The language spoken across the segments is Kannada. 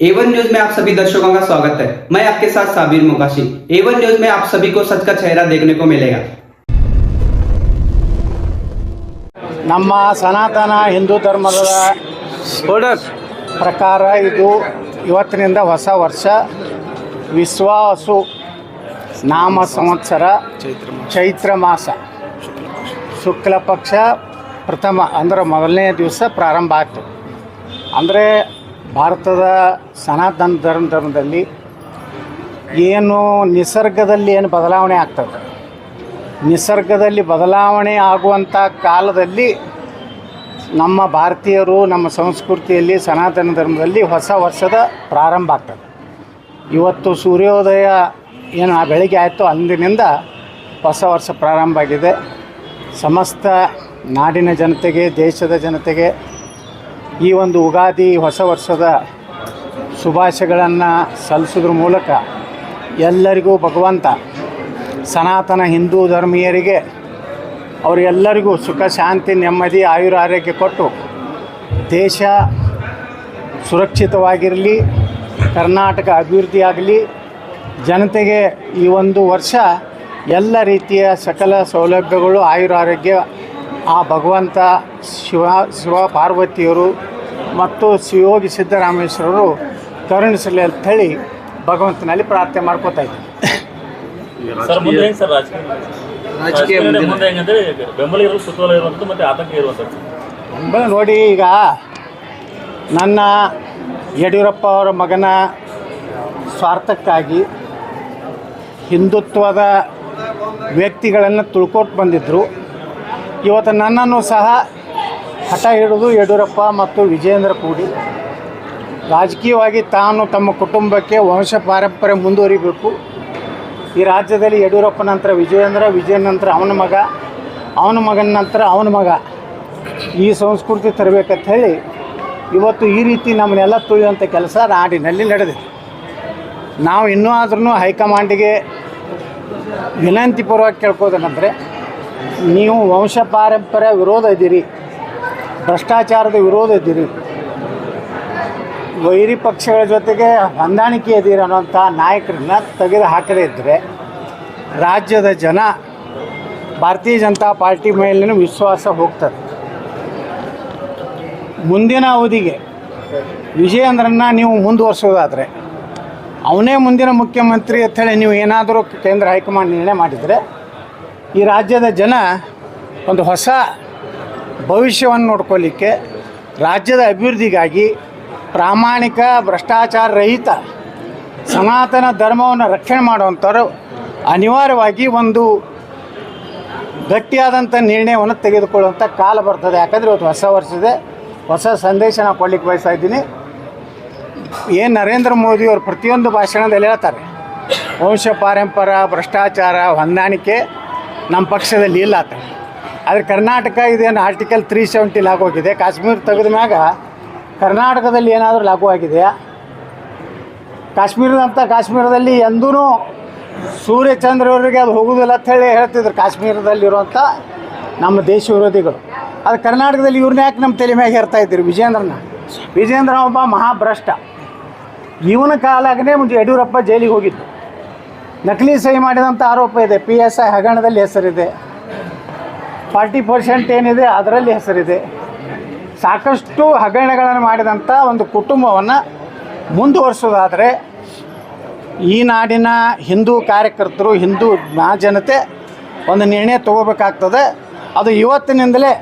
A1 न्यूज में आप सभी दर्शकों का स्वागत है। मैं आपके साथ साबिर मोकाशी। A1 न्यूज में आप सभी को सच का चेहरा देखने को मिलेगा। ನಮ್ಮ ಸನಾತನ ಹಿಂದೂ ಧರ್ಮದ ಪ್ರಕಾರ ಇದು ಇವತ್ತಿನಿಂದ ಹೊಸ ವರ್ಷ ವಿಶ್ವಾಸು ನಾಮ ಸಂವತ್ಸರ ಚೈತ್ರ ಮಾಸ ಶುಕ್ಲ ಪಕ್ಷ ಪ್ರಥಮ ಅಂದರೆ ಮೊದಲನೇ ದಿವಸ ಪ್ರಾರಂಭ ಆಗ್ತದೆ. ಅಂದರೆ ಭಾರತದ ಸನಾತನ ಧರ್ಮದಲ್ಲಿ ಏನು ನಿಸರ್ಗದಲ್ಲಿ ಏನು ಬದಲಾವಣೆ ಆಗ್ತದೆ, ನಿಸರ್ಗದಲ್ಲಿ ಬದಲಾವಣೆ ಆಗುವಂಥ ಕಾಲದಲ್ಲಿ ನಮ್ಮ ಭಾರತೀಯರು ನಮ್ಮ ಸಂಸ್ಕೃತಿಯಲ್ಲಿ ಸನಾತನ ಧರ್ಮದಲ್ಲಿ ಹೊಸ ವರ್ಷದ ಪ್ರಾರಂಭ ಆಗ್ತದೆ. ಇವತ್ತು ಸೂರ್ಯೋದಯ ಏನು ಬೆಳಗ್ಗೆ ಆಯಿತು ಅಂದಿನಿಂದ ಹೊಸ ವರ್ಷ ಪ್ರಾರಂಭ ಆಗಿದೆ. ಸಮಸ್ತ ನಾಡಿನ ಜನತೆಗೆ, ದೇಶದ ಜನತೆಗೆ ಈ ಒಂದು ಯುಗಾದಿ ಹೊಸ ವರ್ಷದ ಶುಭಾಶಯಗಳನ್ನು ಸಲ್ಲಿಸೋದ್ರ ಮೂಲಕ ಎಲ್ಲರಿಗೂ ಭಗವಂತ ಸನಾತನ ಹಿಂದೂ ಧರ್ಮೀಯರಿಗೆ ಅವರೆಲ್ಲರಿಗೂ ಸುಖ ಶಾಂತಿ ನೆಮ್ಮದಿ ಆಯುರ ಆರೋಗ್ಯ ಕೊಟ್ಟು ದೇಶ ಸುರಕ್ಷಿತವಾಗಿರಲಿ, ಕರ್ನಾಟಕ ಅಭಿವೃದ್ಧಿ ಆಗಲಿ, ಜನತೆಗೆ ಈ ಒಂದು ವರ್ಷ ಎಲ್ಲ ರೀತಿಯ ಸಕಲ ಸೌಲಭ್ಯಗಳು ಆಯುರ ಆರೋಗ್ಯ ಆ ಭಗವಂತ ಶಿವ ಪಾರ್ವತಿಯರು ಮತ್ತು ಶಿವಯೋಗಿ ಸಿದ್ದರಾಮೇಶ್ವರರು ಕರುಣಿಸಲಿ ಅಂತ ಹೇಳಿ ಭಗವಂತನಲ್ಲಿ ಪ್ರಾರ್ಥನೆ ಮಾಡ್ಕೋತಾ ಇದ್ದೀನಿ. ನೋಡಿ, ಈಗ ನನ್ನ ಯಡಿಯೂರಪ್ಪ ಅವರ ಮಗನ ಸ್ವಾರ್ಥಕ್ಕಾಗಿ ಹಿಂದುತ್ವದ ವ್ಯಕ್ತಿಗಳನ್ನು ತುಳ್ಕೊಟ್ಟು ಬಂದಿದ್ದರು. ಇವತ್ತು ನನ್ನನ್ನು ಸಹ ಹಠ ಹಿಡಿದು ಯಡಿಯೂರಪ್ಪ ಮತ್ತು ವಿಜೇಂದ್ರ ಕೂಡಿ ರಾಜಕೀಯವಾಗಿ ತಾನು ತಮ್ಮ ಕುಟುಂಬಕ್ಕೆ ವಂಶ ಪಾರಂಪರ್ಯ ಮುಂದುವರಿಬೇಕು. ಈ ರಾಜ್ಯದಲ್ಲಿ ಯಡಿಯೂರಪ್ಪ ನಂತರ ವಿಜಯೇಂದ್ರ ನಂತರ ಅವನ ಮಗನ ನಂತರ ಅವನ ಮಗ ಈ ಸಂಸ್ಕೃತಿ ತರಬೇಕಂತ ಹೇಳಿ ಇವತ್ತು ಈ ರೀತಿ ನಮ್ಮನ್ನೆಲ್ಲ ತುಳಿಯುವಂಥ ಕೆಲಸ ನಾಡಿನಲ್ಲಿ ನಡೆದಿದೆ. ನಾವು ಇನ್ನೂ ಆದ್ರೂ ಹೈಕಮಾಂಡಿಗೆ ವಿನಂತಿಪೂರ್ವಕ ಕೇಳ್ಕೋದೇನೆಂದರೆ, ನೀವು ವಂಶ ಪಾರಂಪರ್ಯ ವಿರೋಧ ಇದ್ದೀರಿ, ಭ್ರಷ್ಟಾಚಾರದ ವಿರೋಧ ಇದ್ದೀರಿ, ವೈರಿ ಪಕ್ಷಗಳ ಜೊತೆಗೆ ಹೊಂದಾಣಿಕೆ ಇದ್ದೀರಿ ಅನ್ನೋಂಥ ನಾಯಕರನ್ನ ತೆಗೆದು ಹಾಕದೇ ಇದ್ದರೆ ರಾಜ್ಯದ ಜನ ಭಾರತೀಯ ಜನತಾ ಪಾರ್ಟಿ ಮೇಲಿನ ವಿಶ್ವಾಸ ಹೋಗ್ತದೆ. ಮುಂದಿನ ಅವಧಿಗೆ ವಿಜಯೇಂದ್ರನ್ನ ನೀವು ಮುಂದುವರ್ಸೋದಾದರೆ ಅವನೇ ಮುಂದಿನ ಮುಖ್ಯಮಂತ್ರಿ ಅಂಥೇಳಿ ನೀವು ಏನಾದರೂ ಕೇಂದ್ರ ಹೈಕಮಾಂಡ್ ನಿರ್ಣಯ ಮಾಡಿದರೆ ಈ ರಾಜ್ಯದ ಜನ ಒಂದು ಹೊಸ ಭವಿಷ್ಯವನ್ನು ನೋಡ್ಕೊಳ್ಳಿಕ್ಕೆ, ರಾಜ್ಯದ ಅಭಿವೃದ್ಧಿಗಾಗಿ ಪ್ರಾಮಾಣಿಕ ಭ್ರಷ್ಟಾಚಾರ ರಹಿತ ಸನಾತನ ಧರ್ಮವನ್ನು ರಕ್ಷಣೆ ಮಾಡುವಂಥವ್ರು ಅನಿವಾರ್ಯವಾಗಿ ಒಂದು ಗಟ್ಟಿಯಾದಂಥ ನಿರ್ಣಯವನ್ನು ತೆಗೆದುಕೊಳ್ಳುವಂಥ ಕಾಲ ಬರ್ತದೆ. ಯಾಕಂದರೆ ಇವತ್ತು ಹೊಸ ವರ್ಷದ ಹೊಸ ಸಂದೇಶ ನಾನು ಕೊಡ್ಲಿಕ್ಕೆ ಬಯಸ್ತಾ ಇದ್ದೀನಿ. ಏನು ನರೇಂದ್ರ ಮೋದಿಯವರು ಪ್ರತಿಯೊಂದು ಭಾಷಣದಲ್ಲಿ ಹೇಳ್ತಾರೆ, ವಂಶ ಪಾರಂಪರ್ಯ ಭ್ರಷ್ಟಾಚಾರ ಹೊಂದಾಣಿಕೆ ನಮ್ಮ ಪಕ್ಷದಲ್ಲಿ ಇಲ್ಲ ಅಂತ. ಆದರೆ ಕರ್ನಾಟಕ ಇದೇನು ಆರ್ಟಿಕಲ್ 370 ಲಾಗು ಆಗಿದೆ. ಕಾಶ್ಮೀರ ತೆಗೆದ ಮ್ಯಾಗ ಕರ್ನಾಟಕದಲ್ಲಿ ಏನಾದರೂ ಲಾಗು ಆಗಿದೆಯಾ? ಕಾಶ್ಮೀರದಲ್ಲಿ ಎಂದೂ ಸೂರ್ಯಚಂದ್ರವರಿಗೆ ಅದು ಹೋಗೋದಿಲ್ಲ ಅಂಥೇಳಿ ಹೇಳ್ತಿದ್ರು ಕಾಶ್ಮೀರದಲ್ಲಿರುವಂಥ ನಮ್ಮ ದೇಶ ವಿರೋಧಿಗಳು. ಅದು ಕರ್ನಾಟಕದಲ್ಲಿ ಇವ್ರನ್ನ ಯಾಕೆ ನಮ್ಮ ತಲೆ ಮ್ಯಾಗೆ ಹೇರ್ತಾ ಇದ್ದೀರಿ? ವಿಜೇಂದ್ರ ಒಬ್ಬ ಮಹಾಭ್ರಷ್ಟ. ಇವನ ಕಾಲಾಗನೇ ಮುಂಚೆ ಯಡಿಯೂರಪ್ಪ ಜೈಲಿಗೆ ಹೋಗಿದ್ದು. ನಕಲಿ ಸಹಿ ಮಾಡಿದಂಥ ಆರೋಪ ಇದೆ. PSI ಹಗರಣದಲ್ಲಿ ಹೆಸರಿದೆ, 40% ಏನಿದೆ ಅದರಲ್ಲಿ ಹೆಸರಿದೆ. ಸಾಕಷ್ಟು ಹಗರಣಗಳನ್ನು ಮಾಡಿದಂಥ ಒಂದು ಕುಟುಂಬವನ್ನು ಮುಂದುವರಿಸೋದಾದರೆ ಈ ನಾಡಿನ ಹಿಂದೂ ಕಾರ್ಯಕರ್ತರು, ಹಿಂದೂ ಜನತೆ ಒಂದು ನಿರ್ಣಯ ತೊಗೋಬೇಕಾಗ್ತದೆ. ಅದು ಇವತ್ತಿನಿಂದಲೇ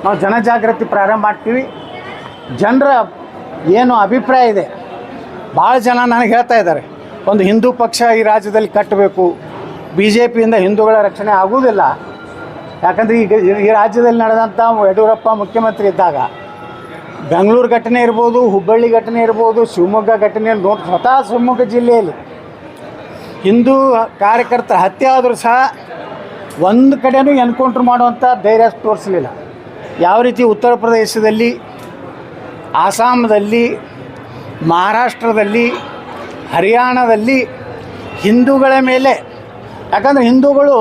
ನಾವು ಜನಜಾಗೃತಿ ಪ್ರಾರಂಭ ಮಾಡ್ತೀವಿ. ಜನರ ಏನು ಅಭಿಪ್ರಾಯ ಇದೆ, ಭಾಳ ಜನ ನನಗೆ ಹೇಳ್ತಾ ಇದ್ದಾರೆ, ಒಂದು ಹಿಂದೂ ಪಕ್ಷ ಈ ರಾಜ್ಯದಲ್ಲಿ ಕಟ್ಟಬೇಕು, BJPಯಿಂದ ಹಿಂದೂಗಳ ರಕ್ಷಣೆ ಆಗುವುದಿಲ್ಲ. ಯಾಕಂದರೆ ಈಗ ಈ ರಾಜ್ಯದಲ್ಲಿ ನಡೆದಂಥ ಯಡಿಯೂರಪ್ಪ ಮುಖ್ಯಮಂತ್ರಿ ಇದ್ದಾಗ ಬೆಂಗಳೂರು ಘಟನೆ ಇರ್ಬೋದು, ಹುಬ್ಬಳ್ಳಿ ಘಟನೆ ಇರ್ಬೋದು, ಶಿವಮೊಗ್ಗ ಘಟನೆ ನೋಡಿ, ಸ್ವತಃ ಶಿವಮೊಗ್ಗ ಜಿಲ್ಲೆಯಲ್ಲಿ ಹಿಂದೂ ಕಾರ್ಯಕರ್ತರ ಹತ್ಯೆ ಆದರೂ ಸಹ ಒಂದು ಕಡೆಯೂ ಎನ್ಕೌಂಟ್ರ್ ಮಾಡುವಂಥ ಧೈರ್ಯ ತೋರಿಸಲಿಲ್ಲ. ಯಾವ ರೀತಿ ಉತ್ತರ ಪ್ರದೇಶದಲ್ಲಿ, ಆಸಾಮದಲ್ಲಿ, ಮಹಾರಾಷ್ಟ್ರದಲ್ಲಿ, ಹರಿಯಾಣದಲ್ಲಿ ಹಿಂದೂಗಳ ಮೇಲೆ, ಯಾಕಂದರೆ ಹಿಂದೂಗಳು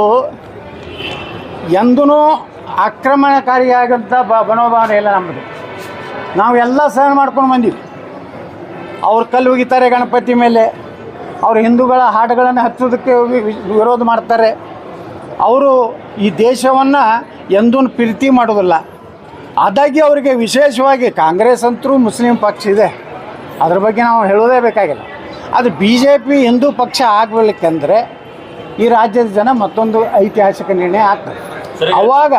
ಎಂದೂ ಆಕ್ರಮಣಕಾರಿಯಾಗಂಥ ಮನೋಭಾವನೆ ಇಲ್ಲ ನಮ್ಮದು. ನಾವೆಲ್ಲ ಸಹನ ಮಾಡ್ಕೊಂಡು ಬಂದೀವಿ. ಅವ್ರು ಕಲ್ಲು ಒಗಿತಾರೆ ಗಣಪತಿ ಮೇಲೆ, ಅವರು ಹಿಂದೂಗಳ ಹಾಡುಗಳನ್ನು ಹಚ್ಚೋದಕ್ಕೆ ವಿರೋಧ ಮಾಡ್ತಾರೆ. ಅವರು ಈ ದೇಶವನ್ನು ಎಂದೂ ಪ್ರೀತಿ ಮಾಡೋದಿಲ್ಲ. ಅದಾಗಿ ಅವರಿಗೆ ವಿಶೇಷವಾಗಿ ಕಾಂಗ್ರೆಸ್ ಅಂತರೂ ಮುಸ್ಲಿಂ ಪಕ್ಷ ಇದೆ, ಅದ್ರ ಬಗ್ಗೆ ನಾವು ಹೇಳೋದೇ ಬೇಕಾಗಿಲ್ಲ. ಅದು BJP ಹಿಂದೂ ಪಕ್ಷ ಆಗಬೇಕಂದ್ರೆ ಈ ರಾಜ್ಯದ ಜನ ಮತ್ತೊಂದು ಐತಿಹಾಸಿಕ ನಿರ್ಣಯ ಆಗ್ತದೆ. ಆವಾಗ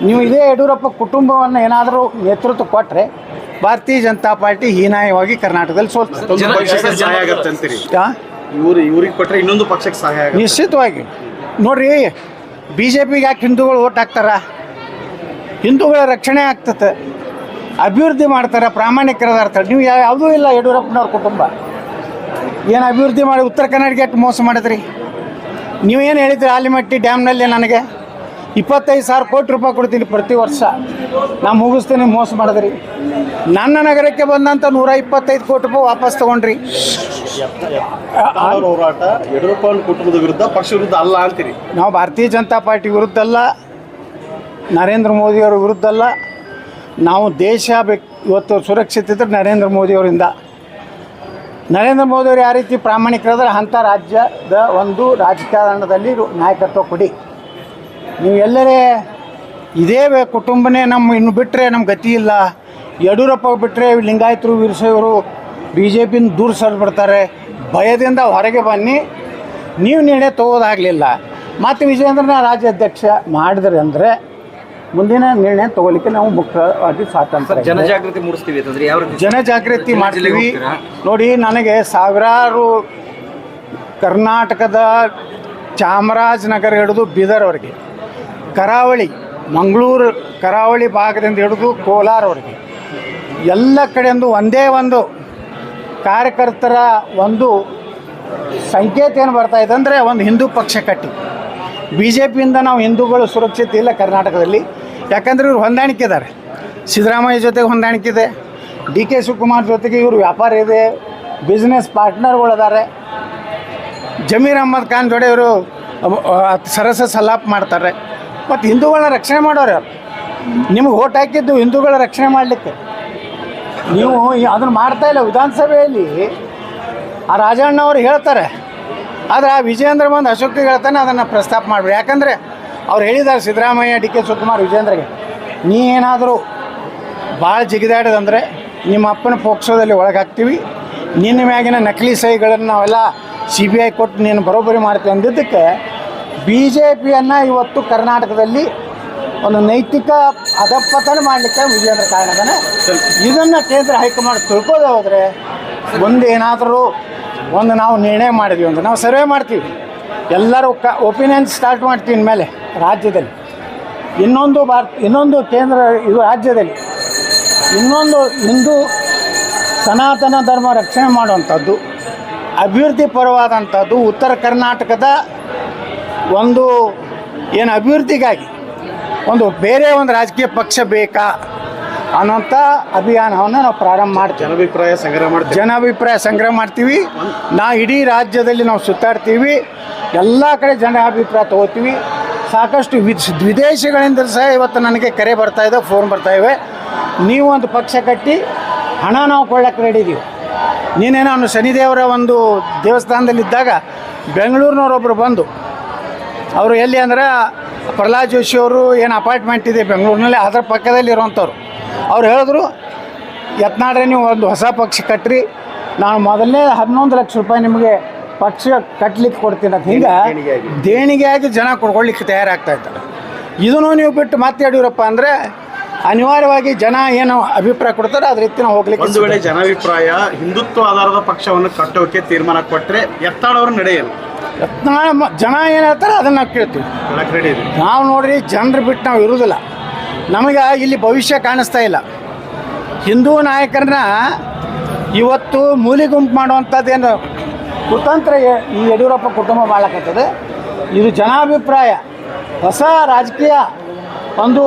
ನೀವು ಇದೇ ಯಡಿಯೂರಪ್ಪ ಕುಟುಂಬವನ್ನು ಏನಾದರೂ ನೇತೃತ್ವ ಕೊಟ್ಟರೆ ಭಾರತೀಯ ಜನತಾ ಪಾರ್ಟಿ ಹೀನಾಯವಾಗಿ ಕರ್ನಾಟಕದಲ್ಲಿ ಸೋಲ್ತದೆ. ಇವ್ರಿಗೆ ಕೊಟ್ಟರೆ ಇನ್ನೊಂದು ಪಕ್ಷಕ್ಕೆ ಸಹಾಯ ಆಗುತ್ತೆ ನಿಶ್ಚಿತವಾಗಿ. ನೋಡ್ರಿ, BJPಗೆ ಯಾಕೆ ಹಿಂದೂಗಳು ಓಟ್ ಹಾಕ್ತಾರ? ಹಿಂದೂಗಳ ರಕ್ಷಣೆ ಆಗ್ತದೆ, ಅಭಿವೃದ್ಧಿ ಮಾಡ್ತಾರೆ, ಪ್ರಾಮಾಣಿಕರದಾರ್ತಾರೆ. ನೀವು ಯಾವುದೂ ಇಲ್ಲ ಯಡಿಯೂರಪ್ಪನವ್ರ ಕುಟುಂಬ ಏನು ಅಭಿವೃದ್ಧಿ ಮಾಡಿ ಉತ್ತರ ಕರ್ನಾಟಕ ಎಷ್ಟು ಮೋಸ ಮಾಡಿದ್ರಿ? ನೀವೇನು ಹೇಳಿದ್ರಿ ಆಲಿಮಟ್ಟಿ ಡ್ಯಾಮ್ನಲ್ಲಿ ನನಗೆ 25,000 ಕೋಟಿ ರೂಪಾಯಿ ಕೊಡ್ತೀನಿ ಪ್ರತಿ ವರ್ಷ, ನಾನು ಮುಗಿಸ್ತೀನಿ, ಮೋಸ ಮಾಡಿದ್ರಿ. ನನ್ನ ನಗರಕ್ಕೆ ಬಂದಂಥ 125 ಕೋಟಿ ರೂಪಾಯಿ ವಾಪಸ್ ತೊಗೊಂಡ್ರಿ. ಹೋರಾಟ ಯಡಿಯೂರಪ್ಪ ಕುಟುಂಬದ ವಿರುದ್ಧ, ಪಕ್ಷ ವಿರುದ್ಧ ಅಲ್ಲ ಅಂತೀರಿ? ನಾವು ಭಾರತೀಯ ಜನತಾ ಪಾರ್ಟಿ ವಿರುದ್ಧ ಅಲ್ಲ, ನರೇಂದ್ರ ಮೋದಿಯವರ ವಿರುದ್ಧ ಅಲ್ಲ. ನಾವು ದೇಶ ಇವತ್ತು ಸುರಕ್ಷಿತ ಇದ್ದರೆ ನರೇಂದ್ರ ಮೋದಿಯವರಿಂದ. ನರೇಂದ್ರ ಮೋದಿಯವರು ಯಾವ ರೀತಿ ಪ್ರಾಮಾಣಿಕರಾದ್ರೆ ಅಂಥ ರಾಜ್ಯದ ಒಂದು ರಾಜಕಾರಣದಲ್ಲಿ ನಾಯಕತ್ವ ಕೊಡಿ. ನೀವು ಎಲ್ಲರೇ ಇದೇ ಕುಟುಂಬನೇ ನಮ್ಮ ಇನ್ನು ಬಿಟ್ಟರೆ ನಮ್ಮ ಗತಿ ಇಲ್ಲ, ಯಡಿಯೂರಪ್ಪ ಬಿಟ್ಟರೆ ಲಿಂಗಾಯತರು ವೀರಶೈವರು BJPಯಿಂದ ದೂರ ಸರಿಬಿಡ್ತಾರೆ, ಭಯದಿಂದ ಹೊರಗೆ ಬನ್ನಿ. ನೀವು ನಿರ್ಣಯ ತಗೋದಾಗಲಿಲ್ಲ, ಮತ್ತು ವಿಜಯೇಂದ್ರನ ರಾಜ್ಯಾಧ್ಯಕ್ಷ ಮಾಡಿದ್ರೆ ಅಂದರೆ ಮುಂದಿನ ನಿರ್ಣಯ ತಗೋಲಿಕ್ಕೆ ನಾವು ಮುಖ್ಯವಾಗಿ ಸ್ವಾತಂತ್ರ್ಯ. ಜನಜಾಗೃತಿ ಮೂಡಿಸ್ತೀವಿ ಅಂತಂದ್ರೆ ಯಾವ ರೀತಿ ಜನಜಾಗೃತಿ ಮಾಡ್ತೀವಿ? ನೋಡಿ, ನನಗೆ ಸಾವಿರಾರು ಕರ್ನಾಟಕದ ಚಾಮರಾಜನಗರ ಹಿಡಿದು ಬೀದರ್ವರೆಗೆ, ಕರಾವಳಿ ಮಂಗಳೂರು ಕರಾವಳಿ ಭಾಗದಿಂದ ಹಿಡಿದು ಕೋಲಾರವರೆಗೆ ಎಲ್ಲ ಕಡೆಯಿಂದ ಒಂದೇ ಒಂದು ಕಾರ್ಯಕರ್ತರ ಒಂದು ಸಂಕೇತ ಏನು ಬರ್ತಾಯಿದೆ ಅಂದರೆ ಒಂದು ಹಿಂದೂ ಪಕ್ಷ ಕಟ್ಟಿ. BJPಯಿಂದ ನಾವು ಹಿಂದೂಗಳು ಸುರಕ್ಷಿತ ಇಲ್ಲ ಕರ್ನಾಟಕದಲ್ಲಿ, ಯಾಕಂದರೆ ಇವರು ಹೊಂದಾಣಿಕೆ ಇದ್ದಾರೆ. ಸಿದ್ದರಾಮಯ್ಯ ಜೊತೆಗೆ ಹೊಂದಾಣಿಕೆ ಇದೆ, DK ಶಿವಕುಮಾರ್ ಜೊತೆಗೆ ಇವರು ವ್ಯಾಪಾರ ಇದೆ, ಬಿಸ್ನೆಸ್ ಪಾರ್ಟ್ನರ್ಗಳಿದ್ದಾರೆ. ಜಮೀರ್ ಅಹ್ಮದ್ ಖಾನ್ ಜೊತೆ ಇವರು ಸರಸ ಸಲಾಪ್ ಮಾಡ್ತಾರೆ. ಮತ್ತು ಹಿಂದೂಗಳನ್ನ ರಕ್ಷಣೆ ಮಾಡೋರು ಯಾರು? ನಿಮಗೆ ಓಟ್ ಹಾಕಿದ್ದು ಹಿಂದೂಗಳ ರಕ್ಷಣೆ ಮಾಡಲಿಕ್ಕೆ. ನೀವು ಅದನ್ನು ಮಾಡ್ತಾಯಿಲ್ಲ. ವಿಧಾನಸಭೆಯಲ್ಲಿ ಆ ರಾಜಣ್ಣವರು ಹೇಳ್ತಾರೆ, ಆದರೆ ಆ ವಿಜಯೇಂದ್ರ ಬಂದು ಅಶೋಕ್ಗೆ ಹೇಳ್ತಾನೆ ಅದನ್ನು ಪ್ರಸ್ತಾಪ ಮಾಡಬೇಡಿ. ಯಾಕಂದರೆ ಅವ್ರು ಹೇಳಿದ್ದಾರೆ ಸಿದ್ದರಾಮಯ್ಯ, DK ಶಿವಕುಮಾರ್, ವಿಜಯೇಂದ್ರಗೆ, ನೀ ಏನಾದರೂ ಭಾಳ ಜಿಗಿದಾಡೋದಂದರೆ ನಿಮ್ಮ ಅಪ್ಪನ ಪೋಕ್ಸೋದಲ್ಲಿ ಒಳಗೆ ಹಾಕ್ತೀವಿ, ನಿನ್ನ ಮ್ಯಾಗಿನ ನಕಲಿ ಸಹಿಗಳನ್ನು ನಾವೆಲ್ಲ CBI ಕೊಟ್ಟು ನೀನು ಬರೋಬ್ಬರಿ ಮಾಡ್ತೀವಿ ಅಂದಿದ್ದಕ್ಕೆ BJPಯನ್ನು ಇವತ್ತು ಕರ್ನಾಟಕದಲ್ಲಿ ಒಂದು ನೈತಿಕ ಅಧಪತನ ಮಾಡಲಿಕ್ಕೆ ವಿಜಯೇಂದ್ರ ಕಾರಣನೇ. ಇದನ್ನು ಕೇಂದ್ರ ಹೈಕಮಾಂಡ್ ತಿಳ್ಕೋದೇ ಹೋದರೆ ಮುಂದೆ ಏನಾದರೂ ಒಂದು ನಾವು ನಿರ್ಣಯ ಮಾಡಿದ್ವಿ ಅಂದರೆ ನಾವು ಸರ್ವೆ ಮಾಡ್ತೀವಿ, ಎಲ್ಲರೂ ಒಪಿನಿಯನ್ ಸ್ಟಾರ್ಟ್ ಮಾಡ್ತೀವಿ. ಇನ್ಮೇಲೆ ರಾಜ್ಯದಲ್ಲಿ ಇನ್ನೊಂದು ಕೇಂದ್ರ ಇದು ರಾಜ್ಯದಲ್ಲಿ ಇನ್ನೊಂದು ಹಿಂದೂ ಸನಾತನ ಧರ್ಮ ರಕ್ಷಣೆ ಮಾಡುವಂಥದ್ದು, ಅಭಿವೃದ್ಧಿ ಪರವಾದಂಥದ್ದು, ಉತ್ತರ ಕರ್ನಾಟಕದ ಒಂದು ಏನು ಅಭಿವೃದ್ಧಿಗಾಗಿ ಒಂದು ಬೇರೆ ಒಂದು ರಾಜಕೀಯ ಪಕ್ಷ ಬೇಕಾ ಅನ್ನೋಂಥ ಅಭಿಯಾನವನ್ನು ನಾವು ಪ್ರಾರಂಭ ಮಾಡ್ತೀವಿ. ಜನಾಭಿಪ್ರಾಯ ಸಂಗ್ರಹ ಮಾಡ್ತೀವಿ. ನಾವು ಇಡೀ ರಾಜ್ಯದಲ್ಲಿ ನಾವು ಸುತ್ತಾಡ್ತೀವಿ, ಎಲ್ಲ ಕಡೆ ಜನಾಭಿಪ್ರಾಯ ತೊಗೋತೀವಿ. ಸಾಕಷ್ಟು ವಿದೇಶಗಳಿಂದ ಸಹ ಇವತ್ತು ನನಗೆ ಕರೆ ಬರ್ತಾಯಿದೆ, ಫೋನ್ ಬರ್ತಾಯಿವೆ, ನೀವು ಒಂದು ಪಕ್ಷ ಕಟ್ಟಿ ಹಣ ನಾವು ಕೊಳ್ಳಕ್ಕೆ ರೆಡಿ ಇದ್ದೀವಿ. ನೀನೇನೋ ಅವನು ಶನಿದೇವರ ಒಂದು ದೇವಸ್ಥಾನದಲ್ಲಿದ್ದಾಗ ಬೆಂಗಳೂರಿನವರೊಬ್ಬರು ಬಂದು, ಅವರು ಎಲ್ಲಿ ಅಂದ್ರೆ ಪ್ರಹ್ಲಾದ್ ಜೋಶಿಯವರು ಏನು ಅಪಾರ್ಟ್ಮೆಂಟ್ ಇದೆ ಬೆಂಗಳೂರಿನಲ್ಲಿ, ಅದರ ಪಕ್ಕದಲ್ಲಿ ಇರುವಂಥವ್ರು. ಅವ್ರು ಹೇಳಿದ್ರು, ಯತ್ನಾಡ್ರೆ ನೀವು ಒಂದು ಹೊಸ ಪಕ್ಷ ಕಟ್ಟಿರಿ, ನಾನು ಮೊದಲನೇ 11 ಲಕ್ಷ ರೂಪಾಯಿ ನಿಮಗೆ ಪಕ್ಷ ಕಟ್ಟಲಿಕ್ಕೆ ಕೊಡ್ತೀನಿ ಅಂತ. ಹಿಂಗೆ ದೇಣಿಗೆಯಾಗಿ ಜನ ಕೊಡ್ಕೊಳ್ಳಿಕ್ಕೆ ತಯಾರಾಗ್ತಾ ಇದ್ದಾರೆ. ಇದನ್ನು ನೀವು ಬಿಟ್ಟು ಮತ್ತೆ ಯಡಿಯೂರಪ್ಪ ಅಂದರೆ ಅನಿವಾರ್ಯವಾಗಿ ಜನ ಏನು ಅಭಿಪ್ರಾಯ ಕೊಡ್ತಾರೆ ಅದ್ರ ರೀತಿ ನಾವು ಹೋಗ್ಲಿಕ್ಕೆ. ಒಂದು ವೇಳೆ ಜನಾಭಿಪ್ರಾಯ ಹಿಂದುತ್ವ ಆಧಾರದ ಪಕ್ಷವನ್ನು ಕಟ್ಟೋಕೆ ತೀರ್ಮಾನ ಕೊಟ್ಟರೆ ಯತ್ನಾಳವರು ನಡೆಯಲು ಜನ ಏನು ಹೇಳ್ತಾರೆ ಅದನ್ನು ನಾವು ಕೇಳ್ತೀವಿ. ನಾವು ನೋಡ್ರಿ, ಜನರು ಬಿಟ್ಟು ನಾವು ಇರೋದಿಲ್ಲ. ನಮಗೆ ಇಲ್ಲಿ ಭವಿಷ್ಯ ಕಾಣಿಸ್ತಾ ಇಲ್ಲ. ಹಿಂದೂ ನಾಯಕರನ್ನ ಇವತ್ತು ಮೂಲಿ ಗುಂಪು ಮಾಡುವಂಥದ್ದೇನು ಕುತಂತ್ರ ಈ ಯಡಿಯೂರಪ್ಪ ಕುಟುಂಬ ಮಾಡಕತ್ತದೆ. ಇದು ಜನಾಭಿಪ್ರಾಯ, ಹೊಸ ರಾಜಕೀಯ ಒಂದು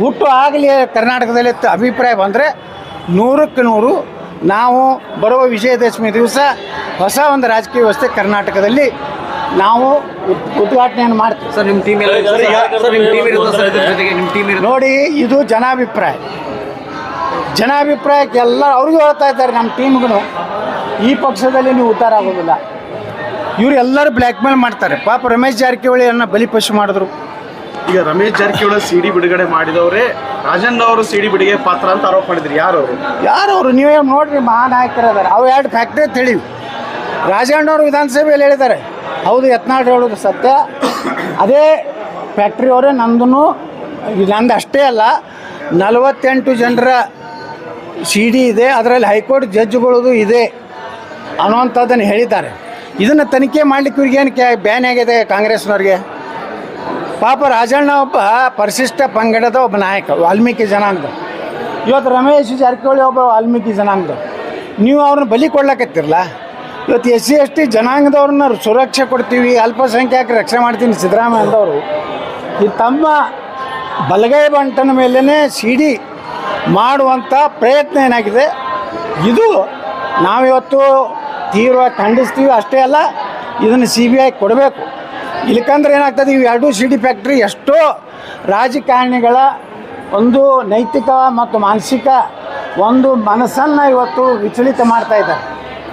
ಹುಟ್ಟು ಆಗಲಿ ಕರ್ನಾಟಕದಲ್ಲಿ ಅಭಿಪ್ರಾಯ ಬಂದರೆ 100ಕ್ಕೆ 100 ನಾವು ಬರುವ ವಿಜಯದಶಮಿ ದಿವಸ ಹೊಸ ಒಂದು ರಾಜಕೀಯ ವ್ಯವಸ್ಥೆ ಕರ್ನಾಟಕದಲ್ಲಿ ನಾವು ಉದ್ಘಾಟನೆಯನ್ನು ಮಾಡ್ತೀವಿ. ಸರ್, ನಿಮ್ಮ ಟೀಮ್ ನೋಡಿ, ಇದು ಜನಾಭಿಪ್ರಾಯ. ಜನಾಭಿಪ್ರಾಯಕ್ಕೆ ಎಲ್ಲ ಅವ್ರಿಗೂ ಹೇಳ್ತಾ ಇದ್ದಾರೆ, ನಮ್ಮ ಟೀಮ್ಗೂ ಈ ಪಕ್ಷದಲ್ಲಿ ನೀವು ಉದ್ಧಾರ ಆಗೋದಿಲ್ಲ. ಇವ್ರು ಎಲ್ಲರೂ ಬ್ಲ್ಯಾಕ್ ಮೇಲ್ ಮಾಡ್ತಾರೆ. ಪಾಪ ರಮೇಶ್ ಜಾರಕಿಹೊಳಿಯನ್ನು ಬಲಿಪಶು ಮಾಡಿದ್ರು. ಈಗ ರಮೇಶ್ ಜಾರಕಿಹೊಳಿ ಸಿಡಿ ಬಿಡುಗಡೆ ಮಾಡಿದವರೇ ರಾಜಣ್ಣ ಅವರು ಸಿಡಿ ಬಿಡುಗಡೆ ಪಾತ್ರ ಅಂತ ಆರೋಪ ಮಾಡಿದ್ರು. ಯಾರವರು ನೀವೇ ನೋಡ್ರಿ, ಮಹಾನಾಯಕರು ಅದಾರೆ. ಅವು 2 ಫ್ಯಾಕ್ಟ್ರಿ ಅಂತ ಹೇಳಿವಿ. ರಾಜಣ್ಣವರು ವಿಧಾನಸಭೆಯಲ್ಲಿ ಹೇಳಿದ್ದಾರೆ, ಹೌದು ಯತ್ನಾಳ್ ಹೇಳೋದು ಸತ್ಯ. ಅದೇ ಫ್ಯಾಕ್ಟ್ರಿಯವರೇ ನಂದು ಅಷ್ಟೇ ಅಲ್ಲ, 48 ಜನರ ಸಿ ಡಿ ಇದೆ, ಅದರಲ್ಲಿ ಹೈಕೋರ್ಟ್ ಜಡ್ಜ್ಗಳದು ಇದೆ ಅನ್ನುವಂಥದ್ದನ್ನು ಹೇಳಿದ್ದಾರೆ. ಇದನ್ನು ತನಿಖೆ ಮಾಡಲಿಕ್ಕೆ ಇವ್ರಿಗೇನು ಬ್ಯಾನ್ ಆಗಿದೆ ಕಾಂಗ್ರೆಸ್ನವ್ರಿಗೆ? ಪಾಪ ರಾಜಣ್ಣ ಒಬ್ಬ ಪರಿಶಿಷ್ಟ ಪಂಗಡದ ಒಬ್ಬ ನಾಯಕ, ವಾಲ್ಮೀಕಿ ಜನಾಂಗದ. ಇವತ್ತು ರಮೇಶ್ ಜಾರಕಿಹೊಳಿ ಒಬ್ಬ ವಾಲ್ಮೀಕಿ ಜನಾಂಗದ. ನೀವು ಅವ್ರನ್ನ ಬಲಿ ಕೊಡ್ಲಕತ್ತಿರಲ್ಲ. ಇವತ್ತು SC ST ಜನಾಂಗದವ್ರನ್ನ ಸುರಕ್ಷೆ ಕೊಡ್ತೀವಿ, ಅಲ್ಪಸಂಖ್ಯಾತರ ರಕ್ಷಣೆ ಮಾಡ್ತೀನಿ ಸಿದ್ದರಾಮಯ್ಯ ಅಂದವರು ಈ ತಮ್ಮ ಬಲಗೈ ಬಂಟನ ಮೇಲೇ ಸಿಡಿ ಮಾಡುವಂಥ ಪ್ರಯತ್ನ ಏನಾಗಿದೆ, ಇದು ನಾವಿವತ್ತು ತೀವ್ರವಾಗಿ ಖಂಡಿಸ್ತೀವಿ. ಅಷ್ಟೇ ಅಲ್ಲ, ಇದನ್ನು CBI ಕೊಡಬೇಕು. ಇಲ್ಲಕಂದ್ರೆ ಏನಾಗ್ತದೆ, ಇವು 2 ಸಿಡಿ ಫ್ಯಾಕ್ಟ್ರಿ ಎಷ್ಟೋ ರಾಜಕಾರಣಿಗಳ ಒಂದು ನೈತಿಕ ಮತ್ತು ಮಾನಸಿಕ ಒಂದು ಮನಸ್ಸನ್ನು ಇವತ್ತು ವಿಚಲಿತ ಮಾಡ್ತಾ ಇದ್ದಾರೆ.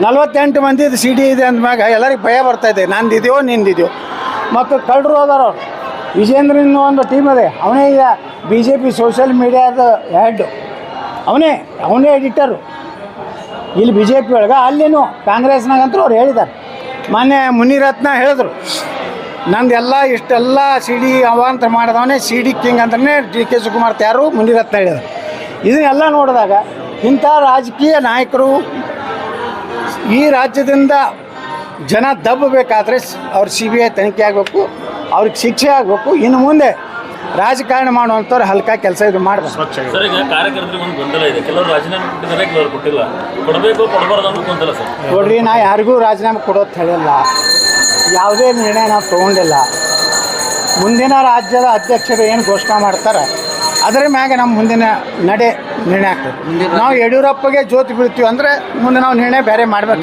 48 ಮಂದಿದು ಸಿ ಡಿ ಇದೆ ಅಂದಮ್ಯಾಗ ಎಲ್ಲರಿಗೆ ಭಯ ಬರ್ತಾಯಿದೆ, ನಂದಿದೆಯೋ ನಿಂದಿದೆಯೋ. ಮತ್ತು ಕಳ್ಳರು ಹೋದಾರ ಅವ್ರು. ವಿಜೇಂದ್ರನ ಒಂದು ಟೀಮ್ ಇದೆ, ಅವನೇ ಈಗ BJP ಸೋಷಿಯಲ್ ಮೀಡಿಯಾದ ಹೆಡ್, ಅವನೇ ಎಡಿಟರು ಇಲ್ಲಿ BJP ಒಳಗೆ. ಅಲ್ಲಿನೂ ಕಾಂಗ್ರೆಸ್ನಾಗಂತೂ ಅವ್ರು ಹೇಳಿದ್ದಾರೆ. ಮೊನ್ನೆ ಮುನಿರತ್ನ ಹೇಳಿದ್ರು, ನಂದೆಲ್ಲ ಇಷ್ಟೆಲ್ಲ ಸಿ ಡಿ ಅವಾಂತರ ಮಾಡಿದವನೇ ಸಿ ಡಿ ಕಿಂಗ್ ಅಂತಲೇ DK ಶಿವಕುಮಾರ್ ಯಾರು ಮುನಿರತ್ನ ಹೇಳಿದರು. ಇದನ್ನೆಲ್ಲ ನೋಡಿದಾಗ ಇಂಥ ರಾಜಕೀಯ ನಾಯಕರು ಈ ರಾಜ್ಯದಿಂದ ಜನ ದಬ್ಬಬೇಕಾದ್ರೆ ಅವ್ರ CBI ತನಿಖೆ ಆಗಬೇಕು, ಅವ್ರಿಗೆ ಶಿಕ್ಷೆ ಆಗಬೇಕು. ಇನ್ನು ಮುಂದೆ ರಾಜಕಾರಣ ಮಾಡುವಂಥವ್ರು ಹಲ್ಕ ಕೆಲಸ ಇದು ಮಾಡಬೇಕು. ಸರ್, ಈಗ ಕಾರ್ಯಕರ್ತರಿಗೆ ಒಂದು ಗೊಂದಲ ಇದೆ. ಕೆಲವರು ರಾಜೀನಾಮೆ ಕೊಟ್ಟಿದ್ದಾರೆ, ಕೆಲವರು ಕೊಟ್ಟಿಲ್ಲ. ಕೊಡಬೇಕು ಕೊಡಬಾರ್ದು ಅನ್ನೋ ಗೊಂದಲ ಸರ್. ನೋಡ್ರಿ, ನಾ ಯಾರಿಗೂ ರಾಜೀನಾಮೆ ಕೊಡೋದು ಹೇಳಿಲ್ಲ, ಯಾವುದೇ ನಿರ್ಣಯ ನಾವು ತೊಗೊಂಡಿಲ್ಲ. ಮುಂದಿನ ರಾಜ್ಯದ ಅಧ್ಯಕ್ಷರು ಏನು ಘೋಷಣೆ ಮಾಡ್ತಾರೆ ಅದರ ಮ್ಯಾಗೆ ನಮ್ಮ ಮುಂದಿನ ನಿರ್ಣಯ ಆಗ್ತದೆ. ನಾವು ಯಡಿಯೂರಪ್ಪಗೆ ಜ್ಯೋತಿ ಬೀಳ್ತೀವಿ ಅಂದರೆ ಮುಂದೆ ನಾವು ನಿರ್ಣಯ ಬೇರೆ ಮಾಡಬೇಕು.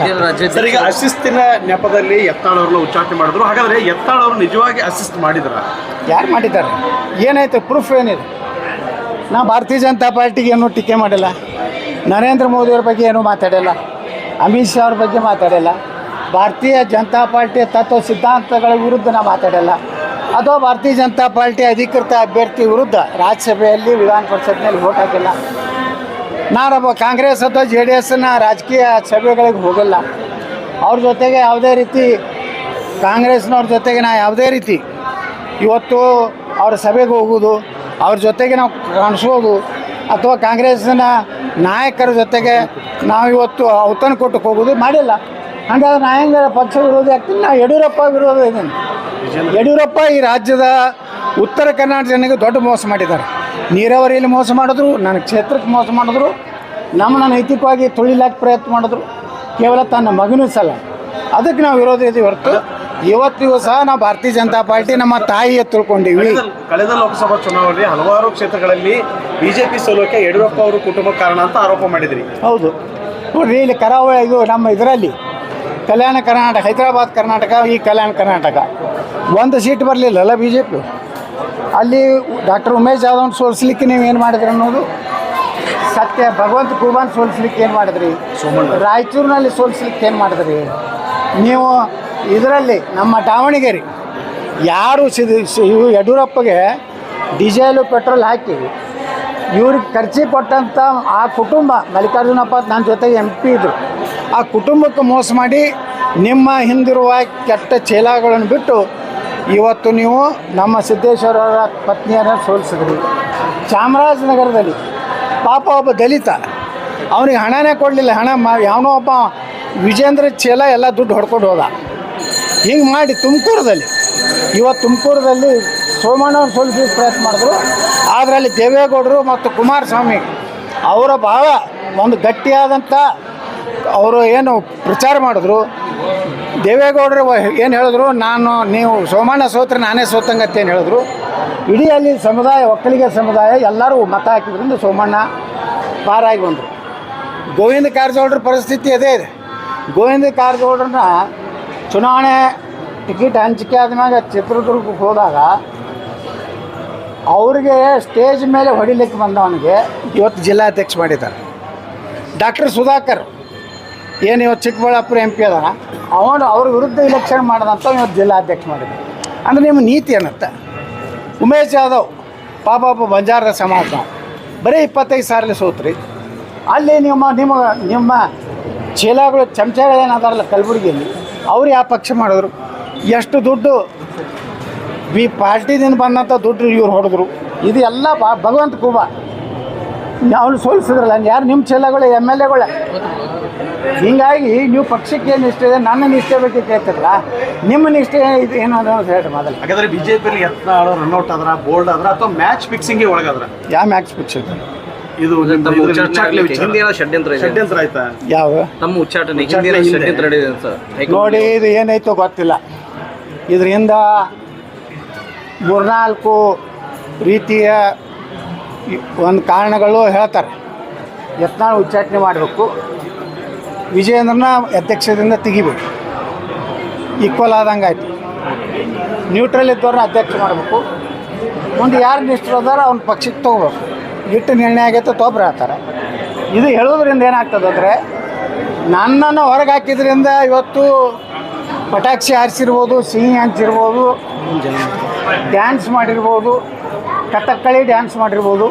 ಸರ್, ಈಗ ಅಸಿಸ್ತಿನ ನೆಪದಲ್ಲಿ ಯತ್ನಾಳ್ ಅವ್ರನ್ನ ಉಚ್ಚಾಟನೆ ಮಾಡಿದ್ರು. ಹಾಗಾದ್ರೆ ಯತ್ನಾಳ್ ಅವರು ನಿಜವಾಗಿ ಅಸಿಸ್ಟ್ ಮಾಡಿದ್ರ? ಯಾರು ಮಾಡಿದ್ದಾರೆ? ಏನಾಯ್ತು? ಪ್ರೂಫ್ ಏನಿದೆ? ನಾವು ಭಾರತೀಯ ಜನತಾ ಪಾರ್ಟಿಗೆ ಏನೂ ಟೀಕೆ ಮಾಡಿಲ್ಲ, ನರೇಂದ್ರ ಮೋದಿಯವ್ರ ಬಗ್ಗೆ ಏನೂ ಮಾತಾಡಿಲ್ಲ, ಅಮಿತ್ ಶಾ ಅವ್ರ ಬಗ್ಗೆ ಮಾತಾಡಿಲ್ಲ, ಭಾರತೀಯ ಜನತಾ ಪಾರ್ಟಿಯ ತತ್ವ ಸಿದ್ಧಾಂತಗಳ ವಿರುದ್ಧ ನಾವು ಮಾತಾಡಿಲ್ಲ, ಅಥವಾ ಭಾರತೀಯ ಜನತಾ ಪಾರ್ಟಿ ಅಧಿಕೃತ ಅಭ್ಯರ್ಥಿ ವಿರುದ್ಧ ರಾಜ್ಯಸಭೆಯಲ್ಲಿ ವಿಧಾನ ಪರಿಷತ್ನಲ್ಲಿ ವೋಟ್ ಹಾಕಿಲ್ಲ. ನಾನೊಬ್ಬ ಕಾಂಗ್ರೆಸ್ ಅಥವಾ JDSನ ರಾಜಕೀಯ ಸಭೆಗಳಿಗೆ ಹೋಗಿಲ್ಲ. ಅವ್ರ ಜೊತೆಗೆ ಯಾವುದೇ ರೀತಿ ಕಾಂಗ್ರೆಸ್ನವ್ರ ಜೊತೆಗೆ ನಾ ಯಾವುದೇ ರೀತಿ ಇವತ್ತು ಅವ್ರ ಸಭೆಗೆ ಹೋಗೋದು, ಅವ್ರ ಜೊತೆಗೆ ನಾವು ಕಾಣಿಸೋದು, ಅಥವಾ ಕಾಂಗ್ರೆಸ್ಸಿನ ನಾಯಕರ ಜೊತೆಗೆ ನಾವಿವತ್ತು ಔತಣಕೂಟಕ್ಕೆ ಹೋಗೋದು ಮಾಡಿಲ್ಲ. ಹಾಗಾದ್ರೆ ನಾ ಹೆಂಗೆ ಪಕ್ಷ ವಿರೋಧಿ ಆಗ್ತೀನಿ? ನಾ ಯಡಿಯೂರಪ್ಪ ವಿರೋಧ ಇದ್ದೀನಿ. ಯಡಿಯೂರಪ್ಪ ಈ ರಾಜ್ಯದ ಉತ್ತರ ಕರ್ನಾಟಕ ಜನರಿಗೆ ದೊಡ್ಡ ಮೋಸ ಮಾಡಿದ್ದಾರೆ. ನೀರಾವರಿಯಲ್ಲಿ ಮೋಸ ಮಾಡಿದ್ರು, ನನ್ನ ಕ್ಷೇತ್ರಕ್ಕೆ ಮೋಸ ಮಾಡಿದ್ರು, ನಮ್ಮನ್ನ ನೈತಿಕವಾಗಿ ತುಳಿಲಾಕ ಪ್ರಯತ್ನ ಮಾಡಿದ್ರು, ಕೇವಲ ತನ್ನ ಮಗನೂ ಸಲ. ಅದಕ್ಕೆ ನಾವು ವಿರೋಧ ಇದ್ದೀವಿ ಹೊರತು ಇವತ್ತಿಗೂ ಸಹ ನಾವು ಭಾರತೀಯ ಜನತಾ ಪಾರ್ಟಿ ನಮ್ಮ ತಾಯಿಯ ತಿಳ್ಕೊಂಡಿವಿ. ಕಳೆದ ಲೋಕಸಭಾ ಚುನಾವಣೆಯಲ್ಲಿ ಹಲವಾರು ಕ್ಷೇತ್ರಗಳಲ್ಲಿ BJP ಸೋಲೋಕೆ ಯಡಿಯೂರಪ್ಪ ಅವರು ಕುಟುಂಬ ಕಾರಣ ಅಂತ ಆರೋಪ ಮಾಡಿದ್ರಿ. ಹೌದು ನೋಡ್ರಿ, ಇಲ್ಲಿ ಕರಾವಳಿ ಇದು ನಮ್ಮ ಇದರಲ್ಲಿ ಕಲ್ಯಾಣ ಕರ್ನಾಟಕ, ಹೈದರಾಬಾದ್ ಕರ್ನಾಟಕ, ಈ ಕಲ್ಯಾಣ ಕರ್ನಾಟಕ ಒಂದು ಸೀಟ್ ಬರಲಿಲ್ಲಲ್ಲ BJP. ಅಲ್ಲಿ ಡಾಕ್ಟರ್ ಉಮೇಶ್ ಜಾಧವ್ನ ಸೋಲಿಸ್ಲಿಕ್ಕೆ ನೀವು ಏನು ಮಾಡಿದ್ರಿ ಅನ್ನೋದು ಸತ್ಯ. ಭಗವಂತ ಖೂಬಾನ್ ಸೋಲಿಸ್ಲಿಕ್ಕೆ ಏನು ಮಾಡಿದ್ರಿ? ರಾಯಚೂರಿನಲ್ಲಿ ಸೋಲಿಸ್ಲಿಕ್ಕೆ ಏನು ಮಾಡಿದ್ರಿ ನೀವು? ಇದರಲ್ಲಿ ನಮ್ಮ ದಾವಣಗೆರೆ ಯಾರು ಯಡಿಯೂರಪ್ಪಗೆ ಡೀಸೆಲು ಪೆಟ್ರೋಲ್ ಹಾಕಿ ಇವ್ರಿಗೆ ಖರ್ಚಿ ಕೊಟ್ಟಂಥ ಆ ಕುಟುಂಬ, ಮಲ್ಲಿಕಾರ್ಜುನಪ್ಪ ನನ್ನ ಜೊತೆಗೆ MP ಇದ್ದರು, ಆ ಕುಟುಂಬಕ್ಕೆ ಮೋಸ ಮಾಡಿ ನಿಮ್ಮ ಹಿಂದಿರುವ ಕೆಟ್ಟ ಚೇಲಾಗಳನ್ನು ಬಿಟ್ಟು ಇವತ್ತು ನೀವು ನಮ್ಮ ಸಿದ್ದೇಶ್ವರರ ಪತ್ನಿಯನ್ನು ಸೋಲಿಸಿದ್ರಿ. ಚಾಮರಾಜನಗರದಲ್ಲಿ ಪಾಪ ಒಬ್ಬ ದಲಿತ, ಅವನಿಗೆ ಹಣನೇ ಕೊಡಲಿಲ್ಲ. ಯಾವನೋ ಒಬ್ಬ ವಿಜೇಂದ್ರ ಚೇಲ ಎಲ್ಲ ದುಡ್ಡು ಹೊಡ್ಕೊಂಡು ಹೋದ. ಹಿಂಗೆ ಮಾಡಿ ತುಮಕೂರದಲ್ಲಿ ಸೋಮಣ್ಣವ್ರು ಸೋಲಿಸಲಿಕ್ಕೆ ಪ್ರಯತ್ನ ಮಾಡಿದ್ರು. ಅದರಲ್ಲಿ ದೇವೇಗೌಡರು ಮತ್ತು ಕುಮಾರಸ್ವಾಮಿ ಅವರ ಭಾಳ ಒಂದು ಗಟ್ಟಿಯಾದಂಥ ಅವರು ಏನು ಪ್ರಚಾರ ಮಾಡಿದ್ರು. ದೇವೇಗೌಡರು ಏನು ಹೇಳಿದ್ರು, ನೀವು ಸೋಮಣ್ಣ ಸೋತ್ರೆ ನಾನೇ ಸೋತಂಗತ್ತೆ ಏನು ಹೇಳಿದ್ರು. ಇಡೀ ಅಲ್ಲಿ ಸಮುದಾಯ, ಒಕ್ಕಲಿಗ ಸಮುದಾಯ ಎಲ್ಲರೂ ಮತ ಹಾಕಿದ್ರಿಂದ ಸೋಮಣ್ಣ ಪಾರಾಗಿ ಬಂದರು. ಗೋವಿಂದ ಕಾರಜೋಳರ ಪರಿಸ್ಥಿತಿ ಅದೇ ಇದೆ. ಗೋವಿಂದ ಕಾರಜೋಳರನ್ನ ಚುನಾವಣೆ ಟಿಕೆಟ್ ಹಂಚಿಕೆ ಆದ್ಮ್ಯಾಗ ಚಿತ್ರದುರ್ಗಕ್ಕೆ ಹೋದಾಗ ಅವ್ರಿಗೆ ಸ್ಟೇಜ್ ಮೇಲೆ ಹೊಡಿಲಿಕ್ಕೆ ಬಂದವನಿಗೆ ಇವತ್ತು ಜಿಲ್ಲಾಧ್ಯಕ್ಷ ಮಾಡಿದ್ದಾರೆ. ಡಾಕ್ಟರ್ ಸುಧಾಕರ್ ಏನು ಇವತ್ತು ಚಿಕ್ಕಬಳ್ಳಾಪುರ ಎಂ ಪಿ ಅದಾನ, ಅವನು ಅವ್ರ ವಿರುದ್ಧ ಇಲೆಕ್ಷನ್ ಮಾಡಿದಂಥ ಇವತ್ತು ಜಿಲ್ಲಾಧ್ಯಕ್ಷ ಮಾಡಿದ್ದಾರೆ. ಅಂದರೆ ನಿಮ್ಮ ನೀತಿ ಏನತ್ತ? ಉಮೇಶ್ ಯಾದವ್ ಪಾಪ ಬಂಜಾರದ ಸಮಾಜ ಬರೀ 25 ಸಾವಿರ ಸೋತ್ರಿ. ಅಲ್ಲಿ ನಿಮ್ಮ ಚೀಲಗಳು ಚಮಚಗಳೇನಾದಾರಲ್ಲ ಕಲಬುರಗಿಯಲ್ಲಿ, ಅವ್ರು ಯಾವ ಪಕ್ಷ ಮಾಡಿದ್ರು? ಎಷ್ಟು ದುಡ್ಡು ಪಾರ್ಟಿದಿಂದ ಬಂದಂಥ ದುಡ್ಡು ಇವ್ರು ಹೊಡೆದ್ರು. ಇದು ಎಲ್ಲ ಭಗವಂತ ಕೂಬ. ಅವ್ನು ಸೋಲಿಸಿದ್ರಲ್ಲ ಯಾರು? ನಿಮ್ಮ ಚೀಲಗಳು MLAಗಳು. ಹೀಗಾಗಿ ನೀವು ಪಕ್ಷಕ್ಕೆ ಏನು ನಿಷ್ಠೆ ಇದೆ, ನನ್ನ ನಿಷ್ಠೆ ಬಗ್ಗೆ ಕೇಳ್ತಿರಲ್ಲ, ನಿಮ್ಮ ನಿಷ್ಠೆ ಇದು ಏನು ಅನ್ನೋದು ಹೇಳಿ ಮೊದಲು. ಹಾಗಾದ್ರೆ ಬಿಜೆಪಿಯಲ್ಲಿ ಯತ್ನಾಳ್ ರನ್ಔಟ್ ಆದ್ರ, ಬೋಲ್ಡ್ ಆದ್ರ ಅಥವಾ ಮ್ಯಾಚ್ ಫಿಕ್ಸಿಂಗ್ ಒಳಗಾದ್ರ? ಯಾವ ಮ್ಯಾಚ್ ಫಿಕ್ಸಿಂಗ್? ಇದು ಷಡ್ಯಂತ್ರ ಆಯ್ತಾ? ಯಾವ ನಮ್ಮ ಉಚ್ಚಾಟನೆ ಷಡ್ಯಂತ್ರ ನಡೆದಿದೆ ಸರ್. ನೋಡಿ, ಇದು ಏನಾಯ್ತೋ ಗೊತ್ತಿಲ್ಲ. ಇದರಿಂದ 3-4 ರೀತಿಯ ಒಂದು ಕಾರಣಗಳು ಹೇಳ್ತಾರೆ. ಯತ್ನಾಳ್ ಉಚ್ಚಾಟನೆ ಮಾಡಬೇಕು, ವಿಜಯೇಂದ್ರನ ಅಧ್ಯಕ್ಷದಿಂದ ತೆಗಿಬೇಕು, ಈಕ್ವಲ್ ಆದಂಗೆ ಆಯ್ತು. ನ್ಯೂಟ್ರಲ್ ಇದ್ದವ್ರನ್ನ ಅಧ್ಯಕ್ಷ ಮಾಡಬೇಕು, ಮುಂದೆ ಯಾರು ನಿಷ್ಠರದಾರ ಅವ್ನ ಪಕ್ಷಕ್ಕೆ ತೊಗೋಬೇಕು. ಇಟ್ಟು ನಿರ್ಣಯ ಆಗೈತೆ ತೊಗೊಬ್ರು ಹೇಳ್ತಾರೆ. ಇದು ಹೇಳೋದ್ರಿಂದ ಏನಾಗ್ತದೆ ಅಂದರೆ, ನನ್ನನ್ನು ಹೊರಗೆ ಹಾಕಿದ್ರಿಂದ ಇವತ್ತು ಪಟಾಕ್ಷಿ ಹಾರಿಸಿರ್ಬೋದು, ಸಿಹಿ ಹಂಚಿರ್ಬೋದು, ಡ್ಯಾನ್ಸ್ ಮಾಡಿರ್ಬೋದು, ಕಥಕ್ಕಳಿ ಡ್ಯಾನ್ಸ್ ಮಾಡಿರ್ಬೋದು,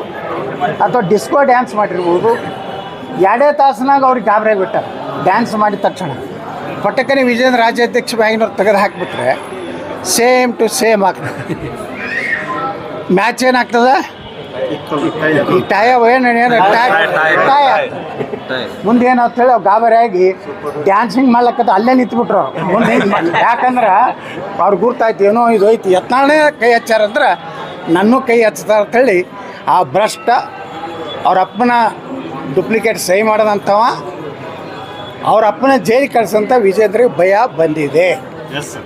ಅಥವಾ ಡಿಸ್ಕೋ ಡ್ಯಾನ್ಸ್ ಮಾಡಿರ್ಬೋದು. 2 ತಾಸಿನಾಗ ಅವ್ರಿಗೆ ಗಾಬರಿ ಆಗಿಬಿಟ್ಟಾರೆ ಡ್ಯಾನ್ಸ್ ಮಾಡಿದ ತಕ್ಷಣ. ಪಟ್ಟಕ್ಕನೆ ವಿಜೇಂದ್ರ ರಾಜ್ಯಾಧ್ಯಕ್ಷ ಬ್ಯಾಂಕಿನವ್ರು ತೆಗೆದು ಹಾಕಿಬಿಟ್ರೆ ಸೇಮ್ ಟು ಸೇಮ್ ಆಗ್ತದೆ. ಮ್ಯಾಚ್ ಏನಾಗ್ತದೆ? ಈ ಟಯ ಮುಂದೆ ಏನಾಗ್ತ ಹೇಳಿ ಗಾಬರಿ ಆಗಿ ಡ್ಯಾನ್ಸಿಂಗ್ ಮಾಡ್ಲಕ್ಕದ ಅಲ್ಲೇ ನಿಂತ್ಬಿಟ್ರು ಮುಂದೆ. ಯಾಕಂದ್ರೆ ಅವ್ರಿಗೆ ಗುರ್ತಾಯ್ತು ಏನೋ ಇದು ಐತಿ, ಯತ್ನಾಳೇ ಕೈ ಹಚ್ಚಾರಂದ್ರೆ ನನ್ನೂ ಕೈ ಹಚ್ತಾರೆ ಅಂತೇಳಿ ಆ ಭ್ರಷ್ಟ ಅವ್ರ ಅಪ್ಪನ ಡುಪ್ಲಿಕೇಟ್ ಸಹಿ ಮಾಡೋದಂಥವ ಅವ್ರ ಅಪ್ಪನ ಜೈಲಿಗೆ ಕಳ್ಸಂತ ವಿಜೇಂದ್ರಿಗೆ ಭಯ ಬಂದಿದೆ. Yes sir.